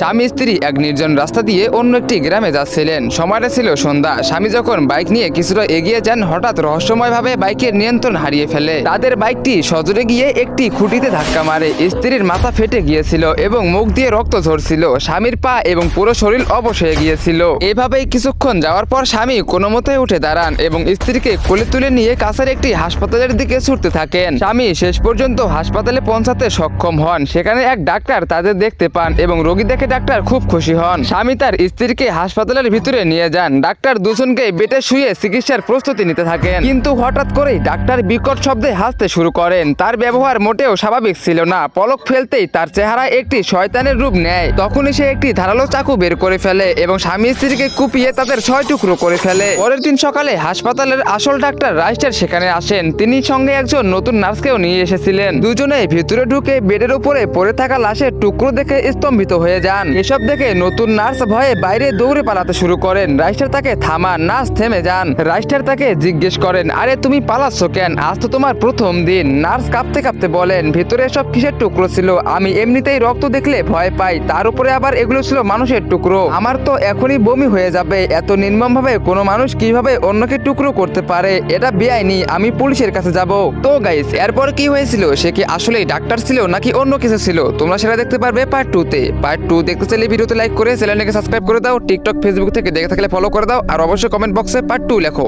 স্বামী স্ত্রী এক নির্জন রাস্তা দিয়ে অন্য একটি গ্রামে যাচ্ছিলেন। সময়টা ছিল সন্ধ্যা। স্বামী যখন বাইক নিয়ে কিছুটা এগিয়ে যান, হঠাৎ রহস্যময়ভাবে বাইকের নিয়ন্ত্রণ হারিয়ে ফেলে। তাদের বাইকটি সজোরে গিয়ে একটি খুঁটিতে ধাক্কা মারে। স্ত্রীর মাথা ফেটে গিয়েছিল এবং মুখ দিয়ে রক্ত ঝরছিল। স্বামীর পা এবং পুরো শরীর অবশ হয়ে গিয়েছিল। এভাবেই কিছুক্ষণ যাওয়ার পর স্বামী কোনো মতে উঠে দাঁড়ান এবং স্ত্রীকে কোলে তুলে নিয়ে কাছের একটি হাসপাতালের দিকে ছুটতে থাকেন। স্বামী শেষ পর্যন্ত হাসপাতালে পৌঁছাতে সক্ষম হন। সেখানে এক ডাক্তার তাদের দেখতে পান এবং রোগী দেখে ডাক্তার খুব খুশি হন। স্বামী তার স্ত্রীকে হাসপাতালের ভিতরে নিয়ে যান। ডাক্তার দুজনকে বেডে শুয়ে চিকিৎসার প্রস্তুতি নিতে থাকেন। কিন্তু হঠাৎ করেই ডাক্তার বিকট শব্দে হাসতে শুরু করেন। তার ব্যবহার মোটেও স্বাভাবিক ছিল না। পলক ফেলতেই তার চেহারা একটি শয়তানের রূপ নেয়। তখনই সে একটি ধারালো চাকু বের করে ফেলে এবং স্বামী স্ত্রীকে কুপিয়ে তাদের 6 টুকরো করে ফেলে। পরের দিন সকালে হাসপাতালের আসল ডাক্তার রাইস্টার সেখানে আসেন। তিনি সঙ্গে একজন নতুন নার্সকেও নিয়ে এসেছিলেন। দুজনে ভিতরে ঢুকে বেডের উপরে পড়ে থাকা লাশের টুকরো দেখে স্তম্ভিত হয়ে যান। এসব দেখে নতুন নার্স ভয়ে বাইরে দৌড়ে পালাতে শুরু করেন। রাইস্টার তাকে থামান। নার্স থেমে যান। রাইস্টার তাকে জিজ্ঞেস করেন, আরে তুমি পালাচ্ছ কেন? আজ তো তোমার প্রথম দিন। নার্স কাঁপতে কাঁপতে বলেন, ভিতরে সব কিসের টুকরো ছিল? আমি এমনিতেই রক্ত দেখলে ভয় পাই, তার উপরে আবার এগুলো ছিল মানুষের টুকরো। আমার তো এখনই বমি হয়ে যাবে। এত নির্মমভাবে কোনো মানুষ কিভাবে অন্যকে টুকরো করতে পারে? এটা বেআইনি। আমি পুলিশের কাছে যাব। তো গাইস, এরপর কি হয়েছিল? সে কি আসলেই ডাক্তার ছিল নাকি অন্য কিছু ছিল? তোমরা সেটা দেখতে পারবে পার্ট 2-তে। পার্ট 2 দেখতে চাইলে ভিডিওতে লাইক করে চ্যানেলটাকে সাবস্ক্রাইব করে দাও। টিকটক ফেসবুক থেকে দেখে থাকলে ফলো করে দাও। আর অবশ্যই কমেন্ট বক্সে পার্ট 2 লেখো।